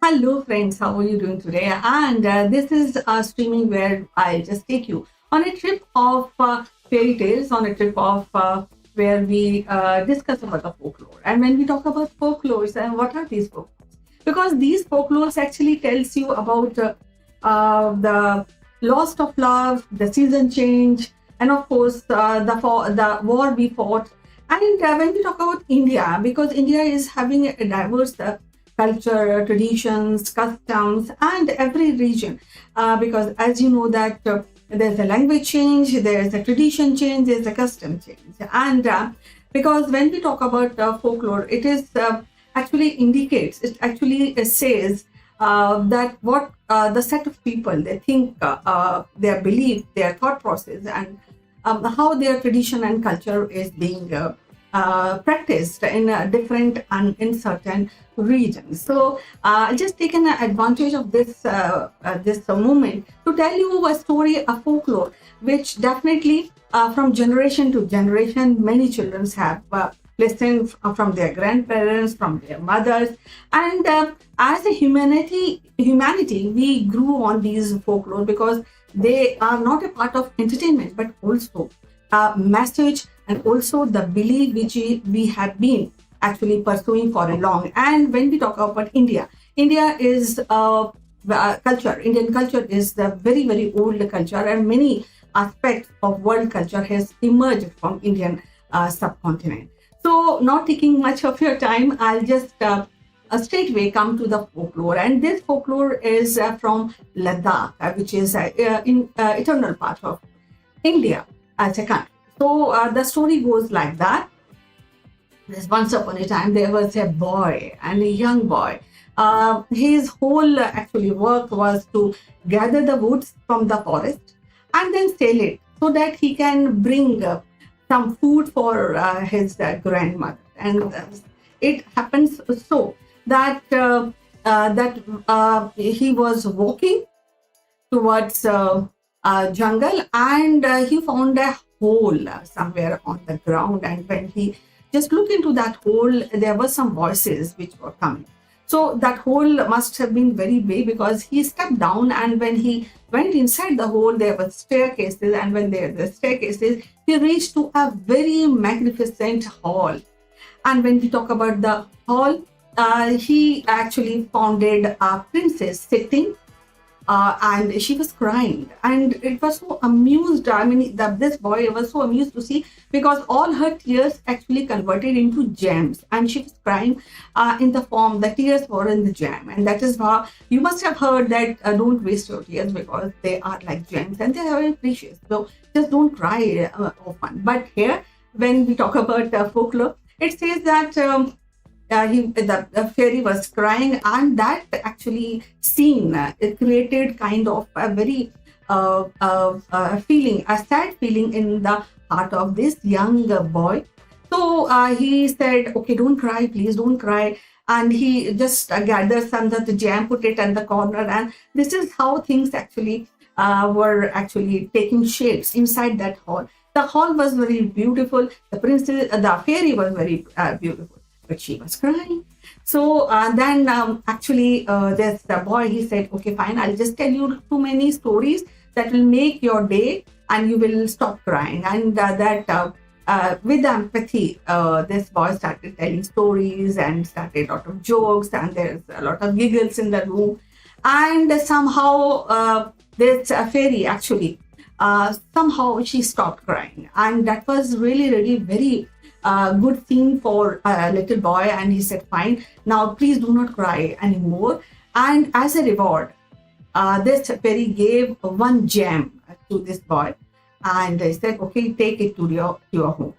Hello, friends. How are you doing today? And this is a streaming where I just take you on a trip of fairy tales, on a trip of where we discuss about the folklore. And when we talk about folklores, and what are these folklores? Because these folklores actually tells you about the loss of love, the season change, and of course the war we fought. And when we talk about India, because India is having a diverse culture, traditions, customs, and every region. Because as you know that there's a language change, there's a tradition change, there's a custom change. And because when we talk about folklore, it is actually indicates, it actually says that what the set of people, they think, their belief, their thought process, and how their tradition and culture is being practiced in different and in certain regions. So I'll just taken advantage of this moment to tell you a story, a folklore, which definitely from generation to generation, many children have listened from their grandparents, from their mothers, and as a humanity, we grew on these folklore because they are not a part of entertainment, but also a message and also the belief which we have been actually pursuing for a long. And when we talk about India is culture. Indian culture is the very, very old culture, and many aspects of world culture has emerged from Indian subcontinent. So not taking much of your time, I'll just straight away come to the folklore. And this folklore is from Ladakh, which is in eternal part of India as a country. So the story goes like that. There's once upon a time, there was a boy, and a young boy. His whole actually work was to gather the woods from the forest and then sell it so that he can bring some food for his grandmother. And it happens so that he was walking towards jungle, and he found a hole somewhere on the ground. And when he just looked into that hole, there were some voices which were coming. So that hole must have been very big, because he stepped down, and when he went inside the hole, there were staircases, and when there were staircases, he reached to a very magnificent hall. And when we talk about the hall, he actually found a princess sitting, and she was crying, and it was so amused. I mean, this boy was so amused to see, because all her tears actually converted into gems, and she was crying in the form, the tears were in the gem. And that is how you must have heard that don't waste your tears, because they are like gems and they are very precious. So just don't cry often. But here, when we talk about folklore, it says that the fairy was crying, and that actually scene it created kind of a very feeling, a sad feeling in the heart of this young boy. So he said, okay, don't cry, please don't cry. And he just gathered some of the jam, put it in the corner, and this is how things actually were actually taking shapes inside that hall. The hall was very beautiful. The fairy was very beautiful, but she was crying. So then actually there's the boy, he said, okay, fine, I'll just tell you too many stories that will make your day and you will stop crying. And with empathy, this boy started telling stories and started a lot of jokes, and there's a lot of giggles in the room. And somehow this fairy actually, somehow she stopped crying. And that was really, really very good thing for a little boy. And he said, fine, now please do not cry anymore. And as a reward, this fairy gave one gem to this boy, and he said, okay, take it to your home.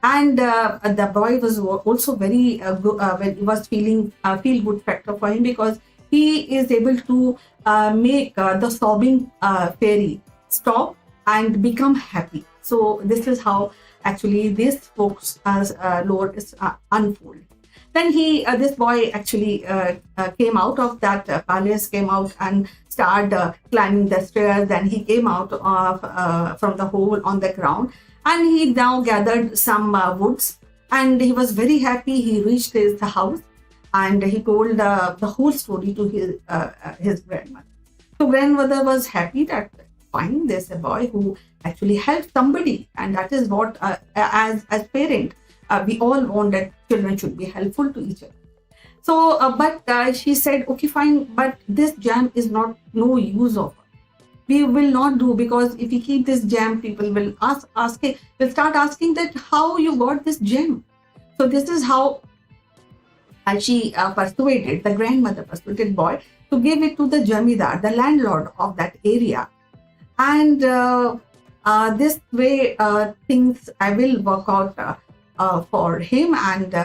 And the boy was also very good, it was feeling feel good factor for him, because he is able to make the sobbing fairy stop and become happy. So this is how actually this folks lore is unfold. Then this boy actually came out of that palace, came out and started climbing the stairs. Then he came out from the hole on the ground, and he now gathered some woods, and he was very happy. He reached his house, and he told the whole story to his grandmother. So grandmother was happy that fine, there's a boy who actually helped somebody, and that is what as parent we all want, that children should be helpful to each other. So, but she said, okay, fine, but this gem is not no use of. We will not do, because if we keep this gem, people will will start asking that how you got this gem. So this is how she persuaded, the grandmother persuaded boy to give it to the jamidar, the landlord of that area. And this way things I will work out for him, and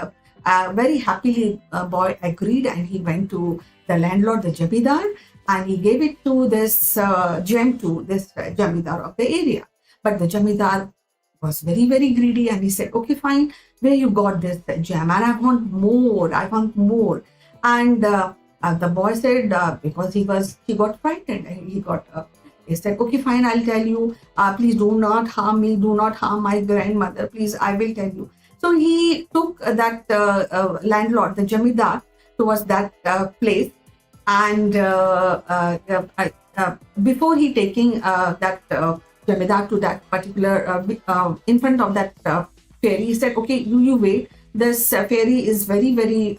very happily boy agreed, and he went to the landlord, the jamidar, and he gave it to this gem to this jamidar of the area. But the jamidar was very, very greedy, and he said, okay, fine, where you got this gem, and I want more, and the boy said, because he got frightened, and he said, okay, fine, I'll tell you, please do not harm me, do not harm my grandmother, please, I will tell you. So he took that landlord, the jamidar, towards that place, and before he taking that jamidar to that particular in front of that fairy, he said, okay, you wait, this fairy is very, very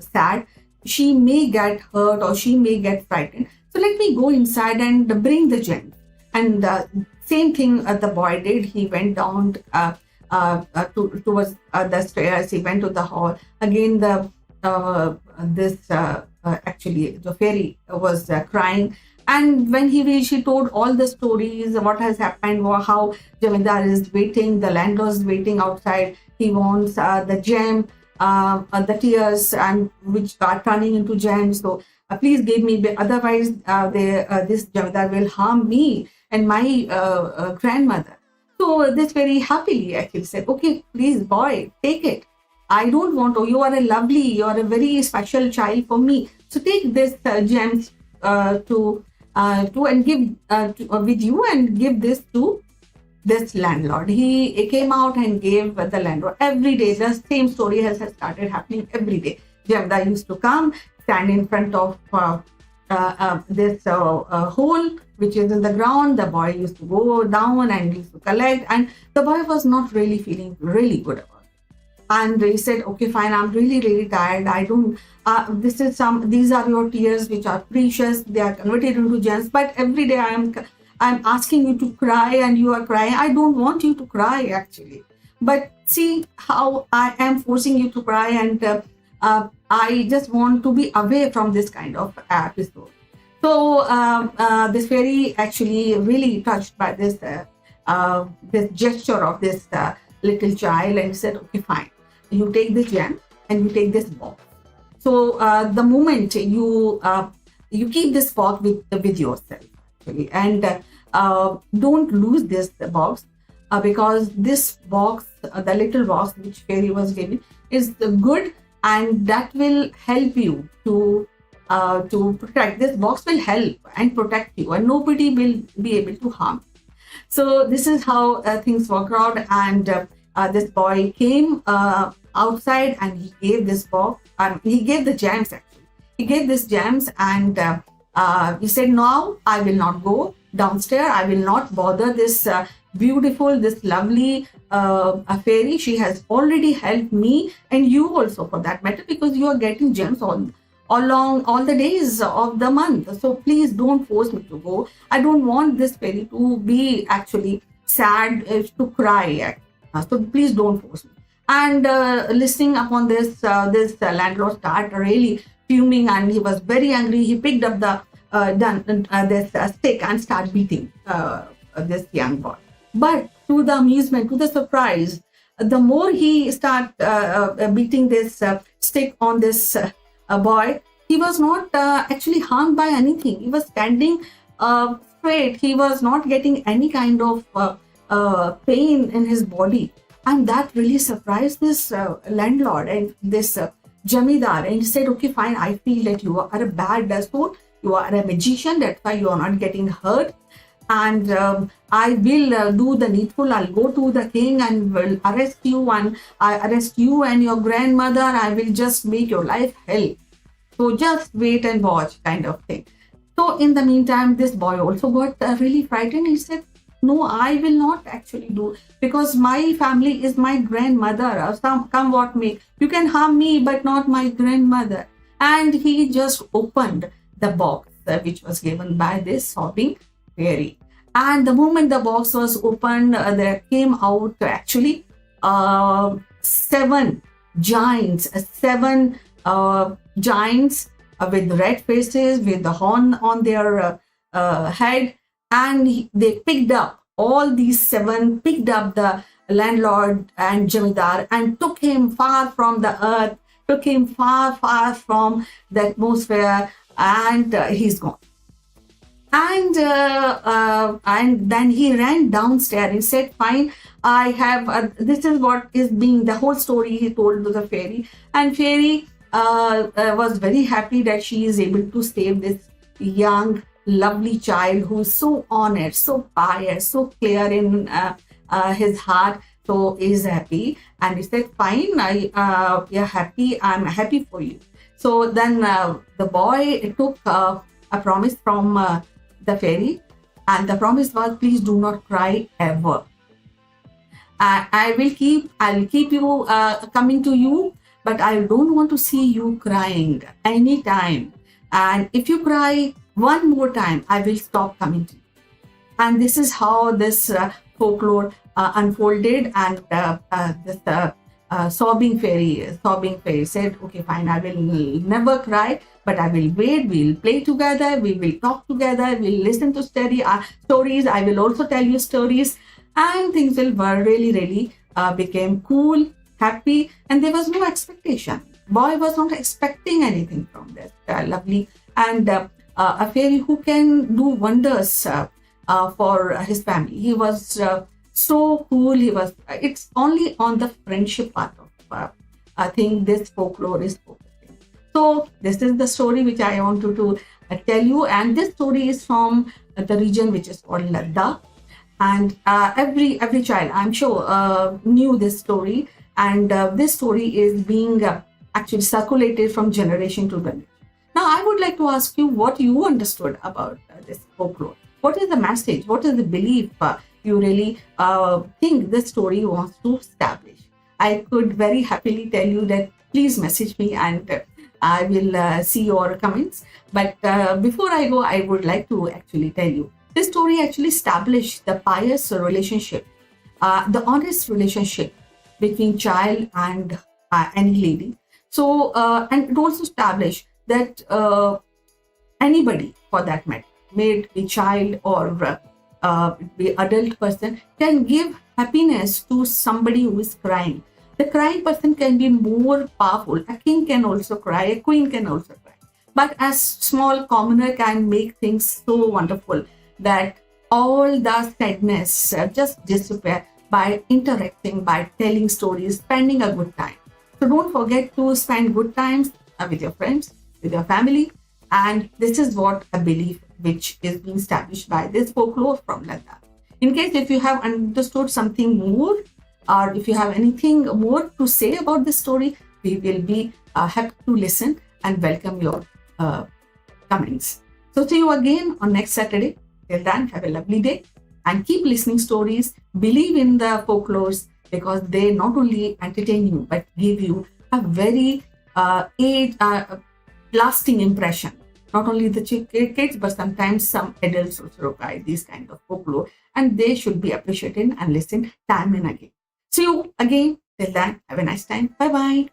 sad, she may get hurt or she may get frightened, so let me go inside and bring the gem. And same thing the boy did. He went down towards the stairs, he went to the hall. Again actually the fairy was crying, and when he reached, she told all the stories, what has happened, how jamidar is waiting, the landlord is waiting outside, he wants the gem, the tears and which are turning into gems, so please give me, otherwise this jamidar will harm me and my grandmother. So this very happily actually said, okay, please boy, take it, I don't want to, you are a very special child for me, so take this gems to and give with you, and give this to this landlord. He came out and gave the landlord. Every day the same story has started happening every day. Jamidar used to come, stand in front of this hole which is in the ground. The boy used to go down and used to collect, and the boy was not really feeling really good about it. And he said, okay, fine, I'm really, really tired. I don't, these are your tears which are precious. They are converted into gems. But every day I'm asking you to cry and you are crying. I don't want you to cry actually. But see how I am forcing you to cry, and I just want to be away from this kind of episode. So this fairy actually really touched by this gesture of this little child, and said, okay, fine. You take this gem and you take this box. So the moment you keep this box with yourself, actually, and don't lose this box, because this box, the little box which fairy was giving, is good, and that will help you to protect. This box will help and protect you, and nobody will be able to harm you. So this is how things work out, and this boy came outside, and he gave this box, he gave the gems actually. He gave this gems, and he said, now I will not go downstairs. I will not bother this beautiful, this lovely fairy. She has already helped me, and you also for that matter, because you are getting gems all along all the days of the month. So please don't force me to go. I don't want this fairy to be actually sad, to cry. So please don't force me. And listening upon this, this landlord started really fuming, and he was very angry. He picked up this stick and started beating this young boy. But to the amusement, to the surprise, the more he started beating this stick on this boy, he was not actually harmed by anything. He was standing straight. He was not getting any kind of pain in his body. And that really surprised this landlord and this jamidar. And he said, okay, fine, I feel that you are a bad soul. You are a magician. That's why you are not getting hurt. and I will do the needful. I'll go to the king and will arrest you, and I arrest you and your grandmother. I will just make your life hell. So just wait and watch, kind of thing. So in the meantime, this boy also got really frightened. He said, no, I will not actually do, because my family is my grandmother. Or come what may. You can harm me, but not my grandmother. And he just opened the box which was given by this sobbing fairy. And the moment the box was opened, there came out actually 7 giants, giants with red faces, with the horn on their head. And they picked up, all these 7 picked up the landlord and Jamidar and took him far from the earth, took him far, far from the atmosphere, and he's gone. And then he ran downstairs. He said, fine, I have, this is what is being, the whole story he told to the fairy. And fairy was very happy that she is able to save this young, lovely child who is so honest, so pious, so clear in his heart. So he's happy. And he said, fine, you're happy, I'm happy for you. So then the boy took a promise from the fairy, and the promise was, please do not cry ever. I'll keep you coming to you, but I don't want to see you crying anytime. And if you cry one more time, I will stop coming to you. And this is how this folklore unfolded. And this sobbing fairy said, okay, fine, I will never cry, but I will wait, we'll play together, we will talk together, we'll listen to stories, I will also tell you stories, and things will really became cool, happy, and there was no expectation. Boy was not expecting anything from this lovely and a fairy who can do wonders for his family. He was so cool. It's only on the friendship part of I think this folklore is focusing. So this is the story which I wanted to tell you, and this story is from the region which is called Ladakh. And every child, I'm sure, knew this story, and this story is being actually circulated from generation to generation. Now, I would like to ask you what you understood about this folklore. What is the message? What is the belief you really think this story wants to establish? I could very happily tell you that please message me, and I will see your comments. But before I go, I would like to actually tell you, this story actually established the pious relationship, the honest relationship between child and any lady. So, and it also established that anybody, for that matter, may it be child or be adult person, can give happiness to somebody who is crying. The crying person can be more powerful. A king can also cry, a queen can also cry. But a small commoner can make things so wonderful that all the sadness just disappear by interacting, by telling stories, spending a good time. So don't forget to spend good times with your friends, with your family. And this is what a belief which is being established by this folklore from Ladakh. In case if you have understood something more, or if you have anything more to say about this story, we will be happy to listen and welcome your comments. So see you again on next Saturday. Till then, have a lovely day and keep listening stories. Believe in the folklores, because they not only entertain you but give you a very lasting impression. Not only the kids, but sometimes some adults also buy these kind of folklore, and they should be appreciated and listened time and again. See you again. Till then, have a nice time. Bye bye.